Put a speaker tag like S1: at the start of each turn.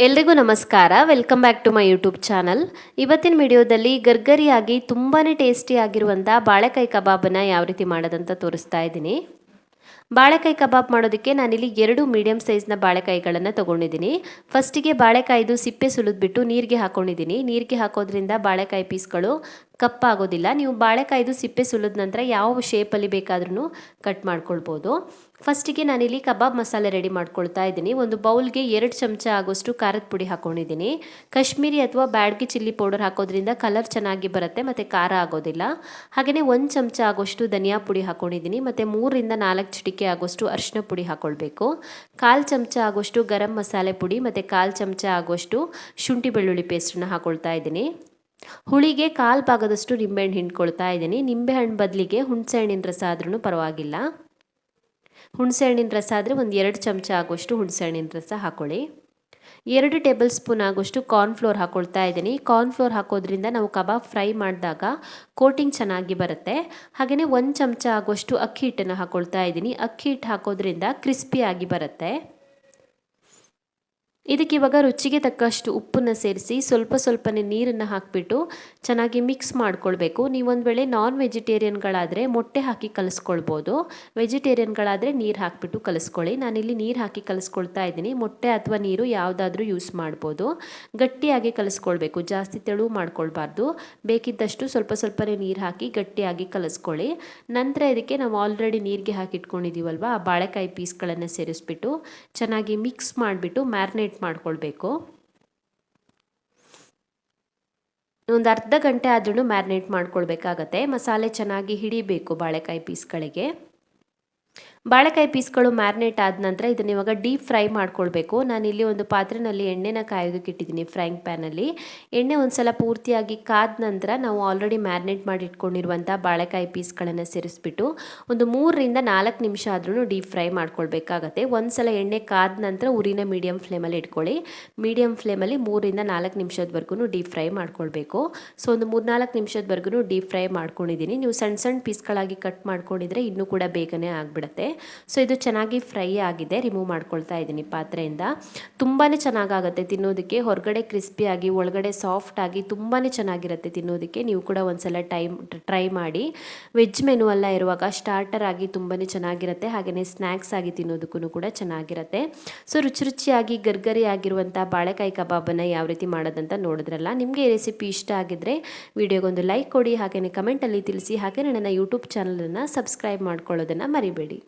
S1: ಎಲ್ರಿಗೂ ನಮಸ್ಕಾರ. Welcome back to my YouTube channel. ಇವತ್ತಿನ ವಿಡಿಯೋದಲ್ಲಿ ಗರ್ಗರಿಯಾಗಿ ತುಂಬಾ ಟೇಸ್ಟಿ ಆಗಿರುವಂಥ ಬಾಳೆಕಾಯಿ ಕಬಾಬನ್ನು ಯಾವ ರೀತಿ ಮಾಡೋದಂತ ತೋರಿಸ್ತಾ ಇದ್ದೀನಿ. ಬಾಳೆಕಾಯಿ ಕಬಾಬ್ ಮಾಡೋದಕ್ಕೆ ನಾನಿಲ್ಲಿ 2 ಮೀಡಿಯಂ ಸೈಜ್ನ ಬಾಳೆಕಾಯಿಗಳನ್ನು ತೊಗೊಂಡಿದ್ದೀನಿ. ಫಸ್ಟಿಗೆ ಬಾಳೆಕಾಯಿದು ಸಿಪ್ಪೆ ಸುಲಿದ್ಬಿಟ್ಟು ನೀರಿಗೆ ಹಾಕ್ಕೊಂಡಿದ್ದೀನಿ. ನೀರಿಗೆ ಹಾಕೋದ್ರಿಂದ ಬಾಳೆಕಾಯಿ ಪೀಸ್ಗಳು ಕಪ್ಪಾಗೋದಿಲ್ಲ. ನೀವು ಬಾಳೆಕಾಯಿದು ಸಿಪ್ಪೆ ಸುಲಿದ ನಂತರ ಯಾವ ಶೇಪಲ್ಲಿ ಬೇಕಾದ್ರೂ ಕಟ್ ಮಾಡ್ಕೊಳ್ಬೋದು. ಫಸ್ಟಿಗೆ ನಾನಿಲ್ಲಿ ಕಬಾಬ್ ಮಸಾಲೆ ರೆಡಿ ಮಾಡ್ಕೊಳ್ತಾ ಇದ್ದೀನಿ. ಒಂದು ಬೌಲ್ಗೆ 2 ಚಮಚ ಆಗೋಷ್ಟು ಖಾರದ ಪುಡಿ ಹಾಕ್ಕೊಂಡಿದ್ದೀನಿ. ಕಾಶ್ಮೀರಿ ಅಥವಾ ಬ್ಯಾಡಗಿ ಚಿಲ್ಲಿ ಪೌಡರ್ ಹಾಕೋದ್ರಿಂದ ಕಲರ್ ಚೆನ್ನಾಗಿ ಬರುತ್ತೆ ಮತ್ತು ಖಾರ ಆಗೋದಿಲ್ಲ. ಹಾಗೆಯೇ 1 ಚಮಚ ಆಗೋಷ್ಟು ಧನಿಯಾ ಪುಡಿ ಹಾಕ್ಕೊಂಡಿದ್ದೀನಿ ಮತ್ತು 3 ರಿಂದ 4 ಚಿಟಿಕೆ ಆಗೋಷ್ಟು ಅರಿಶಿನ ಪುಡಿ ಹಾಕ್ಕೊಳ್ಬೇಕು. 1/4 ಚಮಚ ಆಗೋಷ್ಟು ಗರಂ ಮಸಾಲೆ ಪುಡಿ ಮತ್ತು 1/4 ಚಮಚ ಆಗೋಷ್ಟು ಶುಂಠಿ ಬೆಳ್ಳುಳ್ಳಿ ಪೇಸ್ಟನ್ನು ಹಾಕ್ಕೊಳ್ತಾ ಇದ್ದೀನಿ. ಹುಳಿಗೆ 1/4 ಭಾಗದಷ್ಟು ನಿಂಬೆಹಣ್ಣು ಹಿಂಡ್ಕೊಳ್ತಾ ಇದ್ದೀನಿ. ನಿಂಬೆಹಣ್ಣು ಬದಲಿಗೆ ಹುಣಸೆಹಣ್ಣಿನ ರಸ ಆದ್ರೂ ಪರವಾಗಿಲ್ಲ. ಹುಣಸೆಹಣ್ಣಿನ ರಸ ಆದರೆ ಒಂದು 2 ಚಮಚ ಆಗೋಷ್ಟು ಹುಣಸೆಹಣ್ಣಿನ ರಸ ಹಾಕ್ಕೊಳ್ಳಿ. 2 ಟೇಬಲ್ ಸ್ಪೂನ್ ಆಗೋಷ್ಟು ಕಾರ್ನ್ಫ್ಲೋರ್ ಹಾಕ್ಕೊಳ್ತಾ ಇದ್ದೀನಿ. ಕಾರ್ನ್ಫ್ಲೋರ್ ಹಾಕೋದ್ರಿಂದ ನಾವು ಕಬಾಬ್ ಫ್ರೈ ಮಾಡಿದಾಗ ಕೋಟಿಂಗ್ ಚೆನ್ನಾಗಿ ಬರುತ್ತೆ. ಹಾಗೆಯೇ 1 ಚಮಚ ಆಗೋಷ್ಟು ಅಕ್ಕಿ ಹಿಟ್ಟನ್ನು ಹಾಕ್ಕೊಳ್ತಾ ಇದ್ದೀನಿ. ಅಕ್ಕಿ ಹಿಟ್ಟು ಹಾಕೋದ್ರಿಂದ ಕ್ರಿಸ್ಪಿಯಾಗಿ ಬರುತ್ತೆ. ಇದಕ್ಕೆ ಇವಾಗ ರುಚಿಗೆ ತಕ್ಕಷ್ಟು ಉಪ್ಪನ್ನು ಸೇರಿಸಿ ಸ್ವಲ್ಪನೇ ನೀರನ್ನು ಹಾಕಿಬಿಟ್ಟು ಚೆನ್ನಾಗಿ ಮಿಕ್ಸ್ ಮಾಡ್ಕೊಳ್ಬೇಕು. ನೀವೊಂದು ವೇಳೆ ನಾನ್ ವೆಜಿಟೇರಿಯನ್ಗಳಾದರೆ ಮೊಟ್ಟೆ ಹಾಕಿ ಕಲಿಸ್ಕೊಳ್ಬೋದು. ವೆಜಿಟೇರಿಯನ್ಗಳಾದರೆ ನೀರು ಹಾಕಿಬಿಟ್ಟು ಕಲಿಸ್ಕೊಳ್ಳಿ. ನಾನಿಲ್ಲಿ ನೀರು ಹಾಕಿ ಕಲಿಸ್ಕೊಳ್ತಾ ಇದ್ದೀನಿ. ಮೊಟ್ಟೆ ಅಥವಾ ನೀರು ಯಾವುದಾದ್ರೂ ಯೂಸ್ ಮಾಡ್ಬೋದು. ಗಟ್ಟಿಯಾಗಿ ಕಲಿಸ್ಕೊಳ್ಬೇಕು, ಜಾಸ್ತಿ ತೆಳು ಮಾಡ್ಕೊಳ್ಬಾರ್ದು. ಬೇಕಿದ್ದಷ್ಟು ಸ್ವಲ್ಪನೇ ನೀರು ಹಾಕಿ ಗಟ್ಟಿಯಾಗಿ ಕಲಿಸ್ಕೊಳ್ಳಿ. ನಂತರ ಇದಕ್ಕೆ ನಾವು ಆಲ್ರೆಡಿ ನೀರಿಗೆ ಹಾಕಿ ಇಟ್ಕೊಂಡಿದ್ದೀವಲ್ವ, ಆ ಬಾಳೆಕಾಯಿ ಪೀಸ್ಗಳನ್ನು ಸೇರಿಸ್ಬಿಟ್ಟು ಚೆನ್ನಾಗಿ ಮಿಕ್ಸ್ ಮಾಡಿಬಿಟ್ಟು ಮ್ಯಾರಿನೇಟ್ ಮಾಡ್ಕೊಳ್ಬೇಕು. ಒಂದು ಅರ್ಧ ಗಂಟೆ ಆದ್ರೂ ಮ್ಯಾರಿನೇಟ್ ಮಾಡ್ಕೊಳ್ಬೇಕಾಗತ್ತೆ. ಮಸಾಲೆ ಚೆನ್ನಾಗಿ ಹಿಡಿಬೇಕು ಬಾಳೆಕಾಯಿ ಪೀಸ್ಗಳಿಗೆ. ಬಾಳೆಕಾಯಿ ಪೀಸ್ಗಳು ಮ್ಯಾರಿನೇಟ್ ಆದ ನಂತರ ಇದನ್ನು ಇವಾಗ ಡೀಪ್ ಫ್ರೈ ಮಾಡ್ಕೊಳ್ಬೇಕು. ನಾನಿಲ್ಲಿ ಒಂದು ಪಾತ್ರೆಯಲ್ಲಿ ಎಣ್ಣೆನ ಕಾಯೋದಕ್ಕೆ ಇಟ್ಟಿದ್ದೀನಿ, ಫ್ರೈಂಗ್ ಪ್ಯಾನಲ್ಲಿ. ಎಣ್ಣೆ ಒಂದು ಸಲ ಪೂರ್ತಿಯಾಗಿ ಕಾದ ನಂತರ ನಾವು ಆಲ್ರೆಡಿ ಮ್ಯಾರಿನೇಟ್ ಮಾಡಿ ಇಟ್ಕೊಂಡಿರುವಂಥ ಬಾಳೆಕಾಯಿ ಪೀಸ್ಗಳನ್ನು ಸೇರಿಸ್ಬಿಟ್ಟು ಒಂದು 3 ರಿಂದ 4 ನಿಮಿಷ ಆದ್ರೂ ಡೀಪ್ ಫ್ರೈ ಮಾಡ್ಕೊಳ್ಬೇಕಾಗತ್ತೆ. ಒಂದು ಸಲ ಎಣ್ಣೆ ಕಾದ ನಂತರ ಉರಿನ ಮೀಡಿಯಂ ಫ್ಲೇಮಲ್ಲಿ ಇಟ್ಕೊಳ್ಳಿ. ಮೀಡಿಯಂ ಫ್ಲೇಮಲ್ಲಿ 3 ರಿಂದ 4 ನಿಮಿಷದವರೆಗೂ ಡೀಪ್ ಫ್ರೈ ಮಾಡ್ಕೊಳ್ಬೇಕು. ಸೊ ಒಂದು 3-4 ನಿಮಿಷದವರೆಗೂ ಡೀಪ್ ಫ್ರೈ ಮಾಡ್ಕೊಂಡಿದ್ದೀನಿ. ನೀವು ಸಣ್ಣ ಪೀಸ್ಗಳಾಗಿ ಕಟ್ ಮಾಡ್ಕೊಂಡಿದ್ರೆ ಇನ್ನೂ ಕೂಡ ಬೇಗನೆ ಆಗಿಬಿಡುತ್ತೆ. ಸೊ ಇದು ಚೆನ್ನಾಗಿ ಫ್ರೈ ಆಗಿದೆ. ರಿಮೂವ್ ಮಾಡ್ಕೊಳ್ತಾ ಇದ್ದೀನಿ ಪಾತ್ರೆಯಿಂದ. ತುಂಬಾ ಚೆನ್ನಾಗಾಗುತ್ತೆ ತಿನ್ನೋದಕ್ಕೆ. ಹೊರಗಡೆ ಕ್ರಿಸ್ಪಿಯಾಗಿ ಒಳಗಡೆ ಸಾಫ್ಟಾಗಿ ತುಂಬಾ ಚೆನ್ನಾಗಿರುತ್ತೆ ತಿನ್ನೋದಕ್ಕೆ. ನೀವು ಕೂಡ ಒಂದ್ಸಲ ಟ್ರೈ ಮಾಡಿ. ವೆಜ್ ಮೆನು ಎಲ್ಲ ಇರುವಾಗ ಸ್ಟಾರ್ಟರ್ ಆಗಿ ತುಂಬಾ ಚೆನ್ನಾಗಿರುತ್ತೆ. ಹಾಗೆಯೇ ಸ್ನ್ಯಾಕ್ಸ್ ಆಗಿ ತಿನ್ನೋದಕ್ಕೂ ಕೂಡ ಚೆನ್ನಾಗಿರುತ್ತೆ. ಸೊ ರುಚಿಯಾಗಿ ಗರ್ಗರಿ ಆಗಿರುವಂಥ ಬಾಳೆಕಾಯಿ ಕಬಾಬನ್ನು ಯಾವ ರೀತಿ ಮಾಡೋದಂತ ನೋಡಿದ್ರಲ್ಲ. ನಿಮಗೆ ಈ ರೆಸಿಪಿ ಇಷ್ಟ ಆಗಿದ್ರೆ ವಿಡಿಯೋಗೊಂದು ಲೈಕ್ ಕೊಡಿ. ಹಾಗೆಯೇ ಕಮೆಂಟಲ್ಲಿ ತಿಳಿಸಿ. ಹಾಗೆಯೇ ನನ್ನ ಯೂಟ್ಯೂಬ್ ಚಾನಲನ್ನು ಸಬ್ಸ್ಕ್ರೈಬ್ ಮಾಡ್ಕೊಳ್ಳೋದನ್ನು ಮರಿಬೇಡಿ.